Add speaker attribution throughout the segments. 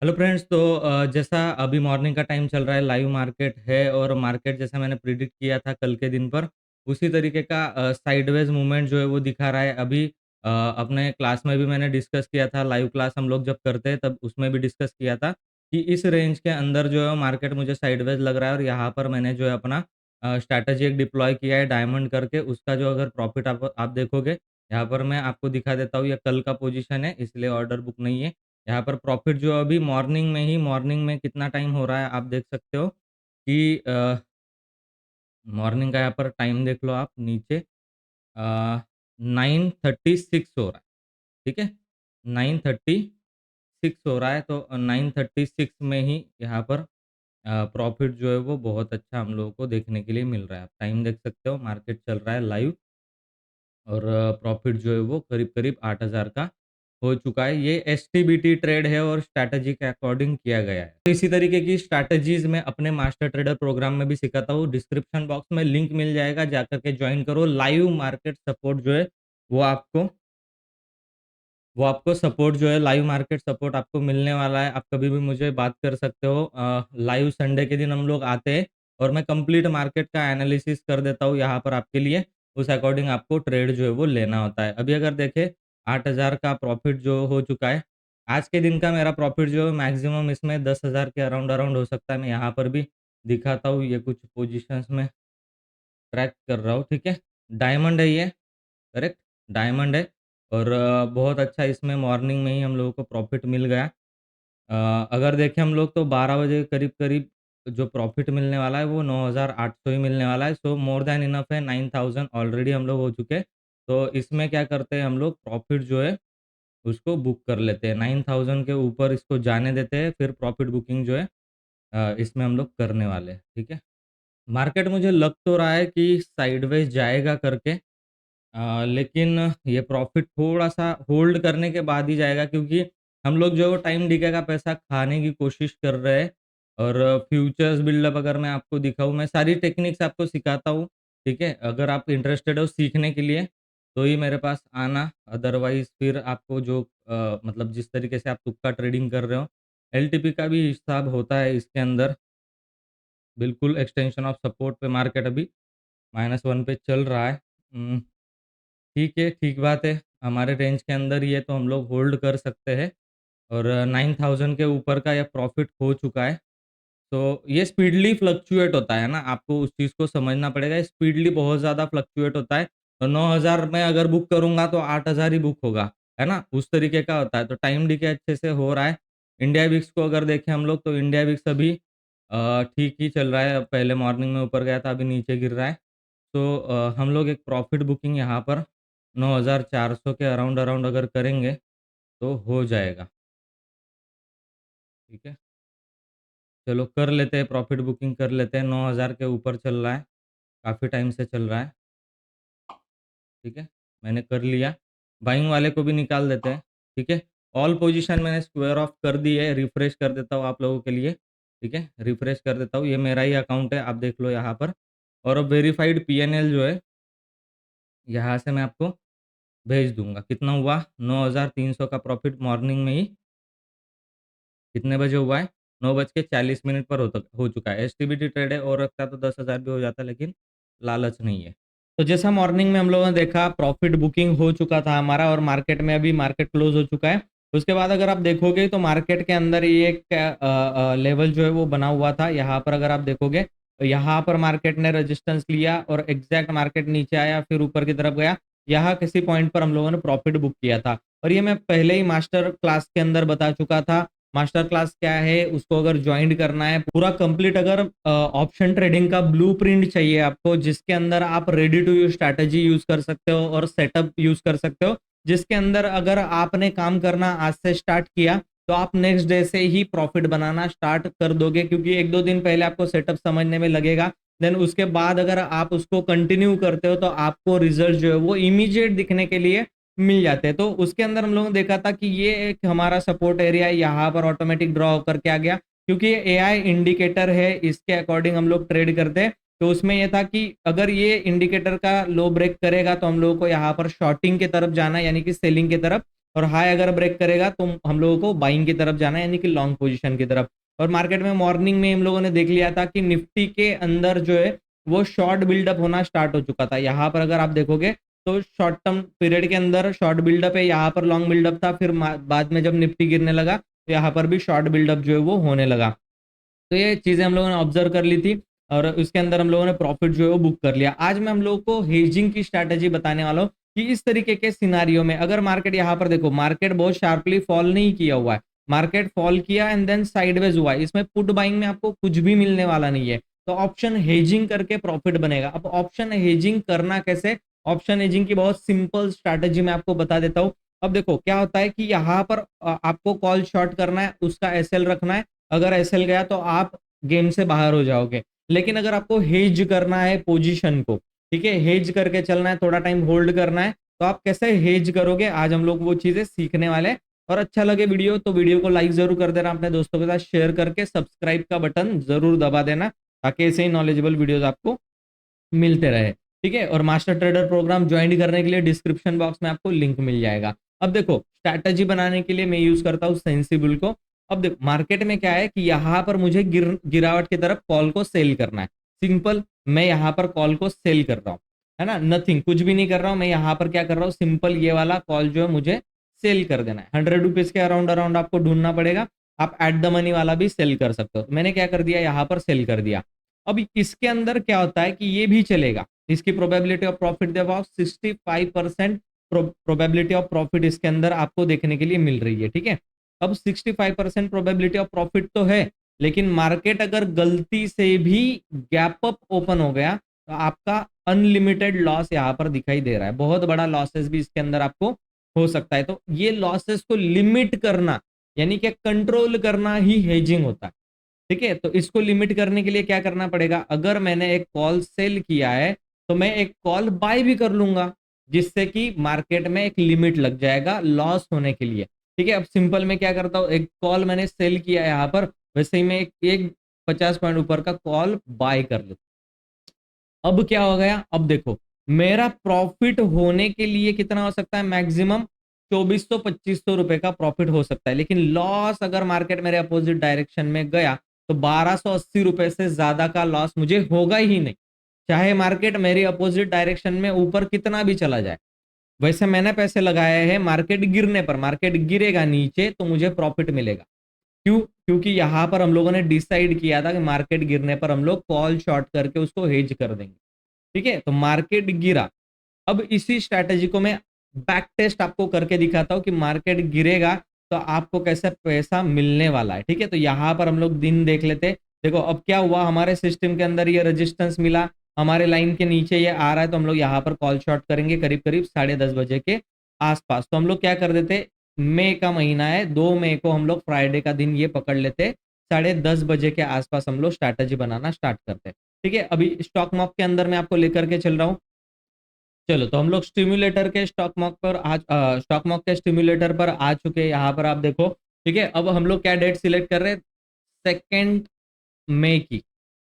Speaker 1: Hello friends. तो जैसा अभी मॉर्निंग का टाइम चल रहा है, लाइव मार्केट है और मार्केट जैसा मैंने प्रिडिक्ट किया था कल के दिन पर, उसी तरीके का साइडवेज मूवमेंट जो है वो दिखा रहा है अभी। अपने क्लास में भी मैंने डिस्कस किया था, लाइव क्लास हम लोग जब करते हैं तब उसमें भी डिस्कस किया था कि इस रेंज के अंदर जो है मार्केट मुझे साइडवेज लग रहा है। और यहाँ पर मैंने जो है अपना स्ट्रैटेजी एक डिप्लॉय किया है डायमंड करके। उसका जो अगर प्रॉफिट आप देखोगे, यहाँ पर मैं आपको दिखा देता हूँ। ये कल का पोजीशन है इसलिए ऑर्डर बुक नहीं है। यहाँ पर प्रॉफिट जो अभी मॉर्निंग में कितना टाइम हो रहा है आप देख सकते हो कि मॉर्निंग का यहाँ पर टाइम देख लो आप नीचे। 9:36 हो रहा है, ठीक है। 9:36 हो रहा है, तो 9:36 में ही यहाँ पर प्रॉफिट जो है वो बहुत अच्छा हम लोगों को देखने के लिए मिल रहा है। आप टाइम देख सकते हो, मार्केट चल रहा है लाइव और प्रॉफिट जो है वो करीब-करीब 8,000 का हो चुका है। ये एसटीबीटी ट्रेड है और स्ट्रैटेजी के अकॉर्डिंग किया गया है। तो इसी तरीके की स्ट्रैटेजीज़ मैं अपने मास्टर ट्रेडर प्रोग्राम में भी सिखाता हूँ। डिस्क्रिप्शन बॉक्स में लिंक मिल जाएगा, जाकर के जॉइन करो। लाइव मार्केट सपोर्ट जो है वो आपको सपोर्ट जो है, लाइव मार्केट सपोर्ट आपको मिलने वाला है। आप कभी भी मुझे बात कर सकते हो। लाइव संडे के दिन हम लोग आते हैं और मैं कंप्लीट मार्केट का एनालिसिस कर देता हूँ यहाँ पर आपके लिए। उस अकॉर्डिंग आपको ट्रेड जो है वो लेना होता है। अभी अगर देखें, 8,000 का प्रॉफिट जो हो चुका है। आज के दिन का मेरा प्रॉफिट जो है मैक्सिमम इसमें 10,000 के अराउंड अराउंड हो सकता है। मैं यहाँ पर भी दिखाता हूँ, ये कुछ पोजीशंस में ट्रैक कर रहा हूँ, ठीक है। डायमंड है ये, करेक्ट, डायमंड है। और बहुत अच्छा इसमें मॉर्निंग में ही हम लोगों को प्रॉफिट मिल गया। अगर देखें हम लोग तो 12 बजे करीब-करीब जो प्रॉफिट मिलने वाला है वो 9,800 ही मिलने वाला है। सो मोर दैन इनफ है, 9,000 ऑलरेडी हम लोग हो चुके हैं। तो इसमें क्या करते हैं हम लोग, प्रॉफिट जो है उसको बुक कर लेते हैं। 9,000 के ऊपर इसको जाने देते हैं, फिर प्रॉफिट बुकिंग जो है इसमें हम लोग करने वाले हैं, ठीक है। मार्केट मुझे लग तो रहा है कि साइडवेज जाएगा करके, लेकिन ये प्रॉफ़िट थोड़ा-सा होल्ड करने के बाद ही जाएगा, क्योंकि हम लोग जो है वो टाइम डीके का पैसा खाने की कोशिश कर रहे हैं। और फ्यूचर्स बिल्डअप अगर मैं आपको दिखाऊँ, मैं सारी टेक्निक्स आपको सिखाता हूँ, ठीक है? अगर आप इंटरेस्टेड हो सीखने के लिए, तो ही मेरे पास आना, अदरवाइज़ फिर आपको जो मतलब जिस तरीके से आप तुक्का ट्रेडिंग कर रहे हो, एलटीपी का भी हिसाब होता है इसके अंदर। बिल्कुल एक्सटेंशन ऑफ सपोर्ट पे मार्केट अभी -1 पे चल रहा है। ठीक है, ठीक बात है। हमारे रेंज के अंदर ही है तो हम लोग होल्ड कर सकते हैं। और 9,000 के ऊपर का यह प्रॉफ़िट हो चुका है। तो ये स्पीडली फ्लक्चुएट होता है ना, आपको उस चीज़ को समझना पड़ेगा। स्पीडली बहुत ज़्यादा फ्लक्चुएट होता है। तो 9,000 में अगर बुक करूँगा तो 8,000 ही बुक होगा, है ना? उस तरीके का होता है। तो टाइम डीके अच्छे से हो रहा है। इंडिया विक्स को अगर देखें हम लोग, तो इंडिया विक्स अभी ठीक ही चल रहा है। पहले मॉर्निंग में ऊपर गया था, अभी नीचे गिर रहा है। तो हम लोग एक प्रॉफ़िट बुकिंग यहाँ पर 9,400 के अराउंड अराउंड अगर करेंगे तो हो जाएगा, ठीक है। चलो कर लेते हैं, प्रॉफ़िट बुकिंग कर लेते हैं। 9,000 के ऊपर चल रहा है, काफ़ी टाइम से चल रहा है, ठीक है। मैंने कर लिया, बाइंग वाले को भी निकाल देते हैं, ठीक है। ऑल पोजीशन मैंने स्क्वायर ऑफ कर दी है। रिफ्रेश कर देता हूँ आप लोगों के लिए, ठीक है। रिफ्रेश कर देता हूँ, ये मेरा ही अकाउंट है, आप देख लो यहाँ पर। और अब वेरिफाइड पीएनएल जो है, यहाँ से मैं आपको भेज दूँगा। कितना हुआ? 9,300 का प्रॉफ़िट मॉर्निंग में ही कितने बजे हुआ है? 9:40 पर हो चुका है। एसटीबीटी ट्रेड है, और रखता तो 10,000 भी हो जाता, लेकिन लालच नहीं है। तो जैसा मॉर्निंग में हम लोगों ने देखा, प्रॉफिट बुकिंग हो चुका था हमारा और मार्केट में अभी मार्केट क्लोज हो चुका है। उसके बाद अगर आप देखोगे तो मार्केट के अंदर ये एक लेवल जो है वो बना हुआ था। यहाँ पर अगर आप देखोगे तो यहाँ पर मार्केट ने रेजिस्टेंस लिया और एग्जैक्ट मार्केट नीचे आया, फिर ऊपर की तरफ गया। यहाँ किसी पॉइंट पर हम लोगों ने प्रॉफिट बुक किया था और ये मैं पहले ही मास्टर क्लास के अंदर बता चुका था। मास्टर क्लास क्या है, उसको अगर ज्वाइन करना है पूरा कंप्लीट, अगर ऑप्शन ट्रेडिंग का ब्लूप्रिंट चाहिए आपको, जिसके अंदर आप ready to use strategy use कर सकते हो और सेटअप यूज कर सकते हो, जिसके अंदर अगर आपने काम करना आज से स्टार्ट किया तो आप नेक्स्ट डे से ही प्रॉफिट बनाना स्टार्ट कर दोगे, क्योंकि एक दो दिन पहले आपको सेटअप समझने में लगेगा। देन उसके बाद अगर आप उसको कंटिन्यू करते हो तो आपको रिजल्ट जो है वो इमीडिएट दिखने के लिए मिल जाते हैं। तो उसके अंदर हम लोगों ने देखा था कि ये एक हमारा सपोर्ट एरिया यहाँ पर ऑटोमेटिक ड्रॉ होकर के आ गया, क्योंकि ये एआई इंडिकेटर है, इसके अकॉर्डिंग हम लोग ट्रेड करते हैं। तो उसमें ये था कि अगर ये इंडिकेटर का लो ब्रेक करेगा तो हम लोगों को यहाँ पर शॉर्टिंग की तरफ जाना है, यानी कि सेलिंग की तरफ। और हाई अगर ब्रेक करेगा तो हम लोगों को बाइंग की तरफ जाना है, यानी कि लॉन्ग पोजीशन की तरफ। और मार्केट में मॉर्निंग में हम लोगों ने देख लिया था कि निफ्टी के अंदर जो है वो शॉर्ट बिल्डअप होना स्टार्ट हो चुका था। यहाँ पर अगर आप देखोगे तो शॉर्ट टर्म पीरियड के अंदर शॉर्ट बिल्डअप है, यहाँ पर लॉन्ग बिल्डअप था, फिर बाद में जब निफ्टी गिरने लगा तो यहाँ पर भी शॉर्ट बिल्डअप जो है वो होने लगा। तो ये चीजें हम लोगों ने ऑब्जर्व कर ली थी और उसके अंदर हम लोगों ने प्रॉफिट जो है वो बुक कर लिया। आज मैं हम लोगों को हेजिंग की स्ट्रैटेजी बताने वाला हूँ कि इस तरीके के सिनारियो में अगर मार्केट, यहाँ पर देखो मार्केट बहुत शार्पली फॉल नहीं किया हुआ है, मार्केट फॉल किया एंड देन साइडवेज हुआ है, इसमें पुट बाइंग में आपको कुछ भी मिलने वाला नहीं है, तो ऑप्शन हेजिंग करके प्रॉफिट बनेगा। अब ऑप्शन हेजिंग करना कैसे, ऑप्शन हेजिंग की बहुत सिंपल स्ट्रैटेजी मैं आपको बता देता हूँ। अब देखो क्या होता है कि यहाँ पर आपको कॉल शॉर्ट करना है, उसका एसएल रखना है, अगर एसएल गया तो आप गेम से बाहर हो जाओगे। लेकिन अगर आपको हेज करना है पोजीशन को, ठीक है, हेज करके चलना है, थोड़ा टाइम होल्ड करना है, तो आप कैसे हेज करोगे, आज हम लोग वो चीजें सीखने वाले हैं। और अच्छा लगे वीडियो तो वीडियो को लाइक जरूर कर देना, अपने दोस्तों के साथ शेयर करके सब्सक्राइब का बटन जरूर दबा देना, ताकि ऐसे ही नॉलेजेबल वीडियोस आपको मिलते रहे, ठीक है। और मास्टर ट्रेडर प्रोग्राम ज्वाइन करने के लिए डिस्क्रिप्शन बॉक्स में आपको लिंक मिल जाएगा। अब देखो स्ट्रैटेजी बनाने के लिए मैं यूज करता हूँ सेंसिबल को। अब देखो मार्केट में क्या है कि यहाँ पर मुझे गिरावट की तरफ कॉल को सेल करना है, सिंपल, मैं यहाँ पर कॉल को सेल कर रहा हूँ, है ना, नथिंग, कुछ भी नहीं कर रहा हूँ, मैं यहाँ पर क्या कर रहा हूँ, सिंपल ये वाला कॉल जो है मुझे सेल कर देना है। 100 रुपीज के अराउंड अराउंड आपको ढूंढना पड़ेगा, आप एट द मनी वाला भी सेल कर सकते हो। तो मैंने क्या कर दिया, यहाँ पर सेल कर दिया। अब इसके अंदर क्या होता है कि ये भी चलेगा, इसकी प्रोबेबिलिटी ऑफ प्रॉफिट देखो 65% प्रोबेबिलिटी ऑफ प्रॉफिट इसके अंदर आपको देखने के लिए मिल रही है, ठीक है। अब 65% प्रोबेबिलिटी ऑफ प्रॉफिट तो है, लेकिन मार्केट अगर गलती से भी गैप अप ओपन हो गया तो आपका अनलिमिटेड लॉस यहाँ पर दिखाई दे रहा है, बहुत बड़ा लॉसेस भी इसके अंदर आपको हो सकता है। तो ये लॉसेस को लिमिट करना यानी कि कंट्रोल करना ही हेजिंग होता है, ठीक है। तो इसको लिमिट करने के लिए क्या करना पड़ेगा, अगर मैंने एक कॉल सेल किया है तो मैं एक कॉल बाय भी कर लूंगा, जिससे कि मार्केट में एक लिमिट लग जाएगा लॉस होने के लिए, ठीक है। अब सिंपल मैं क्या करता हूं, एक कॉल मैंने सेल किया है यहाँ पर, वैसे ही मैं एक 50 पॉइंट ऊपर का कॉल बाय कर लेता। अब क्या हो गया, अब देखो मेरा प्रॉफिट होने के लिए कितना हो सकता है, मैक्सिमम 2400-2500 रुपए का प्रॉफिट हो सकता है, लेकिन लॉस अगर मार्केट मेरे अपोजिट डायरेक्शन में गया तो 1280 रुपए से ज्यादा का लॉस मुझे होगा ही नहीं, चाहे मार्केट मेरी अपोजिट डायरेक्शन में ऊपर कितना भी चला जाए। वैसे मैंने पैसे लगाए हैं मार्केट गिरने पर, मार्केट गिरेगा नीचे तो मुझे प्रॉफिट मिलेगा, क्यों, क्योंकि यहां पर हम लोगों ने डिसाइड किया था कि मार्केट गिरने पर हम लोग कॉल शॉर्ट करके उसको हेज कर देंगे, ठीक है। तो मार्केट गिरा, अब इसी स्ट्रैटेजी को मैं बैक टेस्ट आपको करके दिखाता हूं कि मार्केट गिरेगा तो आपको कैसे पैसा मिलने वाला है, ठीक है। तो यहां पर हम लोग दिन देख लेते, देखो अब क्या हुआ, हमारे सिस्टम के अंदर ये रेजिस्टेंस मिला, हमारे लाइन के नीचे ये आ रहा है, तो हम लोग यहाँ पर कॉल शॉर्ट करेंगे करीब करीब 10:30 बजे के आसपास। तो हम लोग क्या कर देते, मई का महीना है, 2 मई को हम लोग फ्राइडे का दिन ये पकड़ लेते, 10:30 बजे के आसपास हम लोग स्ट्रैटेजी बनाना स्टार्ट करते, ठीक है। अभी स्टॉक मॉक के अंदर मैं आपको लेकर के चल रहा हूँ, चलो तो हम लोग स्टिम्युलेटर के स्टॉक मॉक पर आज स्टॉक मॉक के स्टिम्युलेटर पर आ चुके हैं, यहाँ पर आप देखो, ठीक है। अब हम लोग क्या डेट सिलेक्ट कर रहे हैं, 2 मई की,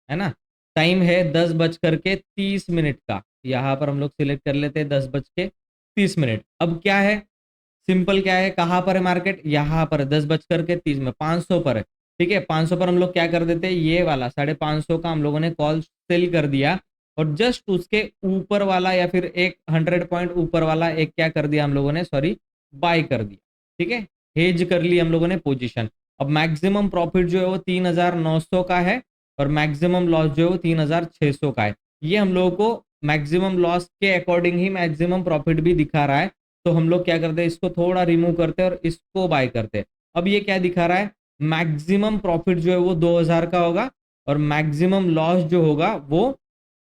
Speaker 1: है ना, टाइम है 10:30 का, यहाँ पर हम लोग सिलेक्ट कर लेते हैं 10:30। अब क्या है, सिंपल क्या है, कहाँ पर है मार्केट, यहाँ पर 10:30 में 500 पर है, ठीक है। 500 पर हम लोग क्या कर देते हैं, ये वाला 550 का हम लोगों ने कॉल सेल कर दिया, और जस्ट उसके ऊपर वाला या फिर एक 100 पॉइंट ऊपर वाला एक क्या कर दिया हम लोगों ने, सॉरी, बाय कर दिया, ठीक है, हेज कर ली हम लोगों ने पोजीशन। अब मैक्सिमम प्रॉफिट जो है वो 3900 का है, और मैक्सिमम लॉस जो है वो 3600 का है। ये हम लोगों को मैक्सिमम लॉस के अकॉर्डिंग ही मैक्सिमम प्रॉफिट भी दिखा रहा है, तो हम लोग क्या करते हैं, इसको थोड़ा रिमूव करते हैं और इसको बाय करते हैं। अब ये क्या दिखा रहा है, मैक्सिमम प्रॉफिट जो है वो 2000 का होगा, और मैक्सिमम लॉस जो होगा वो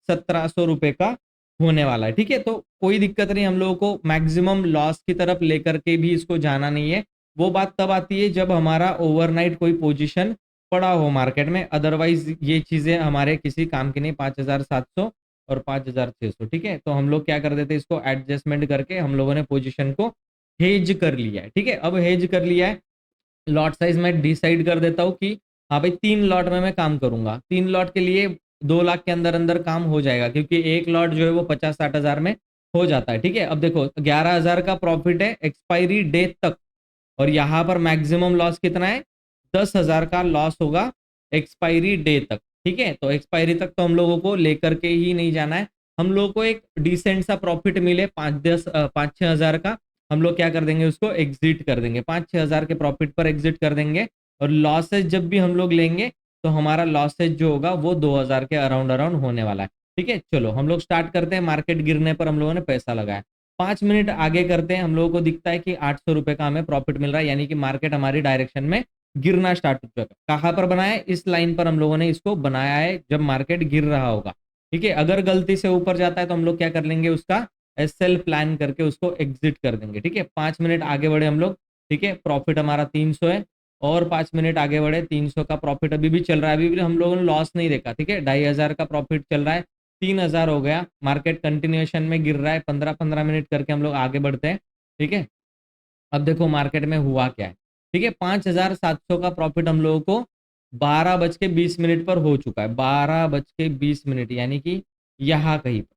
Speaker 1: 1700 रुपए का होने वाला है, ठीक है। तो कोई दिक्कत नहीं, हम लोगों को मैक्सिमम लॉस की तरफ लेकर के भी इसको जाना नहीं है, वो बात तब आती है जब हमारा ओवरनाइट कोई पोजीशन पड़ा हो मार्केट में, अदरवाइज ये चीजें हमारे किसी काम की नहीं। 5700 और 5600, ठीक है। तो हम लोग क्या कर देते हैं, इसको एडजस्टमेंट करके हम लोगों ने पोजीशन को हेज कर लिया है, ठीक है। अब हेज कर लिया है, लॉट साइज मैं डिसाइड कर देता हूँ कि हाँ भाई 3 लॉट में मैं काम करूंगा, 3 लॉट के लिए 2 लाख के अंदर अंदर काम हो जाएगा, क्योंकि एक लॉट जो है वो 50-60 हजार में हो जाता है। ठीक है, अब देखो 11,000 का प्रॉफिट है एक्सपायरी डे तक, और यहाँ पर मैक्सिमम लॉस कितना है, 10,000 का लॉस होगा एक्सपायरी डे तक। ठीक है, तो एक्सपायरी तक तो हम लोगों को लेकर के ही नहीं जाना है, हम लोगों को एक डिसेंट सा प्रॉफिट मिले 5-6 हज़ार का, हम लोग क्या कर देंगे, उसको एग्जिट कर देंगे, 5-6 हज़ार के प्रॉफिट पर एग्जिट कर देंगे। और लॉसेज जब भी हम लोग लेंगे तो हमारा लॉसेज जो होगा वो 2,000 के अराउंड अराउंड होने वाला है। ठीक है, चलो हम लोग स्टार्ट करते हैं। मार्केट गिरने पर हम लोगों ने पैसा लगाया, 5 मिनट आगे करते हैं, हम लोगों को दिखता है कि 800 रुपए का हमें प्रॉफिट मिल रहा है, यानी कि मार्केट हमारी डायरेक्शन में गिरना स्टार्ट हो चुका है। कहाँ पर बनाया है, इस लाइन पर हम लोगों ने इसको बनाया है जब मार्केट गिर रहा होगा। ठीक है, अगर गलती से ऊपर जाता है तो हम लोग क्या कर लेंगे, उसका एसएल प्लान करके उसको एग्जिट कर देंगे। ठीक है, 5 मिनट आगे बढ़े हम लोग। ठीक है, प्रॉफिट हमारा 300 है, और 5 मिनट आगे बढ़े, 300 का प्रॉफिट अभी भी चल रहा है, अभी भी हम लोगों ने लॉस नहीं देखा। ठीक है, 2,500 का प्रॉफिट चल रहा है, 3,000 हो गया, मार्केट कंटिन्यूएशन में गिर रहा है, 15-15 मिनट करके हम लोग आगे बढ़ते हैं। ठीक है, अब देखो मार्केट में हुआ क्या है। ठीक है, 5,700 का प्रॉफिट हम लोगों को 12:20 पर हो चुका है, 12:20, यानी कि यहाँ कहीं पर।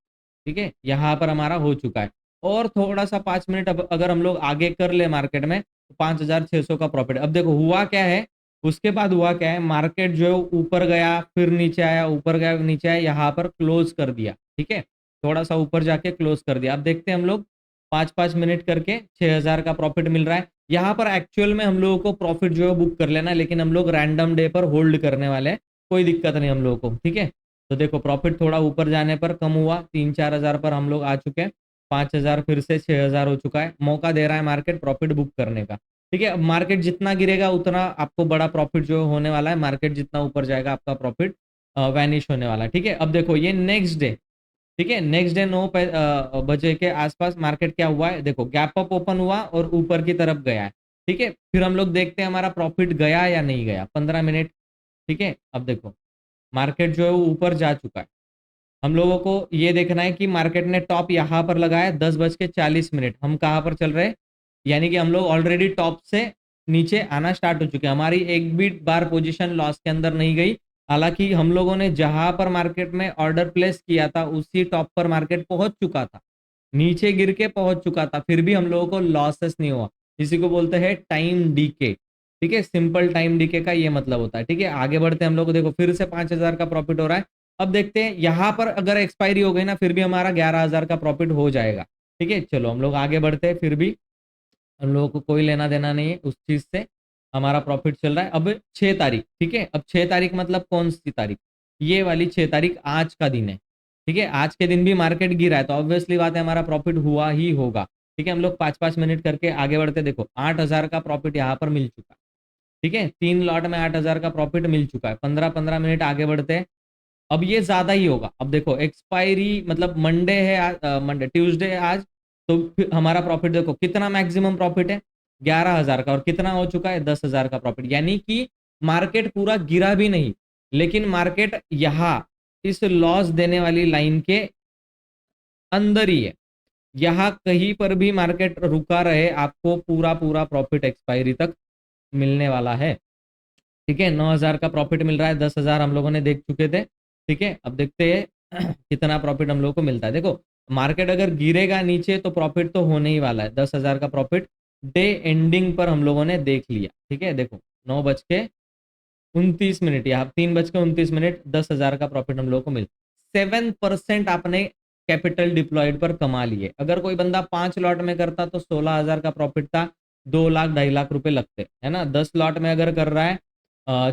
Speaker 1: ठीक है, यहाँ पर हमारा हो चुका है, और थोड़ा सा 5 मिनट अब अगर हम लोग आगे कर ले मार्केट में, तो 5,600 का प्रॉफिट। अब देखो हुआ क्या है, उसके बाद हुआ क्या है, मार्केट जो है ऊपर गया फिर नीचे आया, ऊपर गया नीचे आया, यहाँ पर क्लोज कर दिया। ठीक है, थोड़ा सा ऊपर जाके क्लोज कर दिया। अब देखते हैं हम लोग 5-5 मिनट करके 6,000 का प्रॉफिट मिल रहा है। यहाँ पर एक्चुअल में हम लोगों को प्रॉफिट जो है बुक कर लेना है, लेकिन हम लोग रैंडम डे पर होल्ड करने वाले हैं, कोई दिक्कत नहीं हम लोगों को। ठीक है, तो देखो प्रॉफिट थोड़ा ऊपर जाने पर कम हुआ, 3-4 हज़ार पर हम लोग आ चुके हैं, 5,000 फिर से 6,000 हो चुका है, मौका दे रहा है मार्केट प्रॉफिट बुक करने का। ठीक है, अब मार्केट जितना गिरेगा उतना आपको बड़ा प्रॉफिट जो होने वाला है, मार्केट जितना ऊपर जाएगा आपका प्रॉफिट वैनिश होने वाला है। ठीक है, अब देखो ये नेक्स्ट डे, ठीक है, नेक्स्ट डे 9 बजे के आसपास मार्केट क्या हुआ है, देखो गैप अप ओपन हुआ और ऊपर की तरफ गया है। ठीक है, फिर हम लोग देखते हैं हमारा प्रॉफिट गया या नहीं गया, 15 मिनट। ठीक है, अब देखो मार्केट जो है वो ऊपर जा चुका है, हम लोगों को ये देखना है कि मार्केट ने टॉप यहाँ पर लगाया 10:40, हम कहाँ पर चल रहे हैं, यानी कि हम लोग ऑलरेडी टॉप से नीचे आना स्टार्ट हो चुके हैं, हमारी एक भी बार पोजीशन लॉस के अंदर नहीं गई। हालांकि हम लोगों ने जहां पर मार्केट में ऑर्डर प्लेस किया था उसी टॉप पर मार्केट पहुंच चुका था, नीचे गिर के पहुंच चुका था, फिर भी हम लोगों को लॉसेस नहीं हुआ। इसी को बोलते हैं टाइम डीके। ठीक है, सिंपल टाइम डीके का ये मतलब होता है। ठीक है, आगे बढ़ते हैं हम लोग को, देखो फिर से 5,000 का प्रॉफिट हो रहा है। अब देखते हैं यहाँ पर अगर एक्सपायरी हो गई ना, फिर भी हमारा 11,000 का प्रॉफिट हो जाएगा। ठीक है, चलो हम लोग आगे बढ़ते हैं, फिर भी हम लोगों को कोई लेना देना नहीं है उस चीज से, हमारा प्रॉफिट चल रहा है। अब 6 तारीख, ठीक है, अब 6 तारीख मतलब कौन सी तारीख, ये वाली 6 तारीख आज का दिन है। ठीक है, आज के दिन भी मार्केट गिरा है तो ऑब्वियसली बात है हमारा प्रॉफिट हुआ ही होगा। ठीक है, हम लोग 5-5 मिनट करके आगे बढ़ते, देखो 8,000 का प्रॉफिट यहाँ पर मिल चुका है। ठीक है, 3 लॉट में 8,000 का प्रॉफिट मिल चुका है, 15-15 मिनट आगे बढ़ते हैं। अब ये ज्यादा ही होगा, अब देखो एक्सपायरी मतलब मंडे है आज, मंडे ट्यूसडे है आज, तो फिर हमारा प्रॉफिट देखो कितना मैक्सिमम प्रॉफिट है, 11,000 का, और कितना हो चुका है 10,000 का प्रॉफिट, यानी कि मार्केट पूरा गिरा भी नहीं, लेकिन मार्केट यहाँ इस लॉस देने वाली लाइन के अंदर ही है, यहाँ कहीं पर भी मार्केट रुका रहे आपको पूरा पूरा प्रॉफिट एक्सपायरी तक मिलने वाला है। ठीक है, 9,000 का प्रॉफिट मिल रहा है, 10,000 हम लोगों ने देख चुके थे। ठीक है, अब देखते हैं कितना प्रॉफिट हम लोगों को मिलता है। देखो मार्केट अगर गिरेगा नीचे तो प्रॉफिट तो होने ही वाला है, 10,000 का प्रॉफिट डे एंडिंग पर हम लोगों ने देख लिया। ठीक है, देखो 9:29 या 3:29, 10,000 का प्रॉफिट हम लोगों को मिल, 7% आपने कैपिटल डिप्लॉयड पर कमा लिए। अगर कोई बंदा 5 लॉट में करता तो 16,000 का प्रॉफिट था, 2 लाख 2.5 लाख रुपए लगते है ना, 10 लॉट में अगर कर रहा है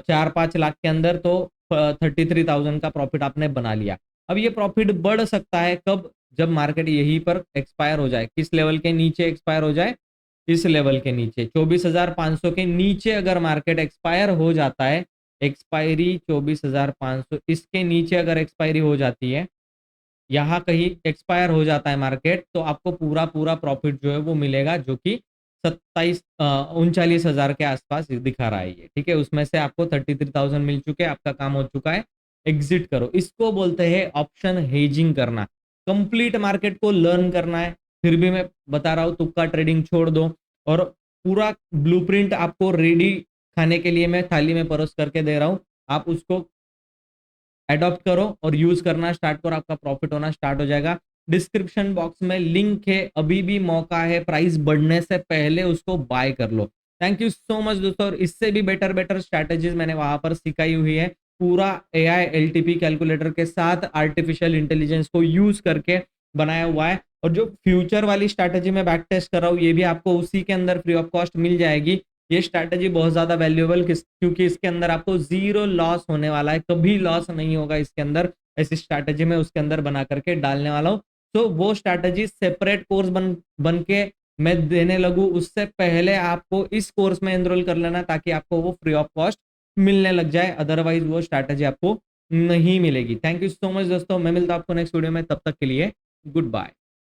Speaker 1: 4-5 लाख के अंदर तो 33,000 का प्रॉफिट आपने बना लिया। अब ये प्रॉफिट बढ़ सकता है कब, जब मार्केट यहीं पर एक्सपायर हो जाए, किस लेवल के नीचे एक्सपायर हो जाए, इस लेवल के नीचे 24,500 के नीचे अगर मार्केट एक्सपायर हो जाता है, एक्सपायरी 24,500 इसके नीचे अगर एक्सपायरी हो जाती है, यहाँ कहीं एक्सपायर हो जाता है मार्केट, तो आपको पूरा पूरा प्रॉफिट जो है वो मिलेगा, जो कि 39-39,000 के आसपास दिखा रहा है ये। ठीक है, उसमें से आपको 33,000 मिल चुके हैं, आपका काम हो चुका है, एग्जिट करो। इसको बोलते हैं ऑप्शन हेजिंग करना, कंप्लीट मार्केट को लर्न करना है। फिर भी मैं बता रहा हूँ तुक्का ट्रेडिंग छोड़ दो, और पूरा ब्लूप्रिंट आपको रेडी खाने के लिए मैं थाली में परोस करके दे रहा हूँ, आप उसको अडॉप्ट करो और यूज करना स्टार्ट करो, आपका प्रॉफिट होना स्टार्ट हो जाएगा।
Speaker 2: डिस्क्रिप्शन बॉक्स में लिंक है, अभी भी मौका है, प्राइस बढ़ने से पहले उसको बाय कर लो। थैंक यू सो मच दोस्तों। और इससे भी बेटर बेटर स्ट्रैटेजीज मैंने वहां पर सिखाई हुई है, पूरा AI LTP कैलकुलेटर के साथ आर्टिफिशियल इंटेलिजेंस को यूज करके बनाया हुआ है। और जो फ्यूचर वाली स्ट्रैटेजी में बैक टेस्ट कर रहा हूँ, ये भी आपको उसी के अंदर फ्री ऑफ कॉस्ट मिल जाएगी। ये स्ट्रैटेजी बहुत ज्यादा वैल्यूएबल क्योंकि इसके अंदर आपको जीरो लॉस होने वाला है, कभी लॉस नहीं होगा इसके अंदर। ऐसी स्ट्रैटेजी में उसके अंदर बना करके डालने वाला हूँ। तो वो स्ट्रैटेजी सेपरेट कोर्स बन के मैं देने लगू, उससे पहले आपको इस कोर्स में एनरोल कर लेना, ताकि आपको वो फ्री ऑफ कॉस्ट मिलने लग जाए, अदरवाइज वो स्ट्रैटेजी आपको नहीं मिलेगी। थैंक यू सो मच दोस्तों, मैं मिलता हूं आपको नेक्स्ट वीडियो में, तब तक के लिए गुड बाय।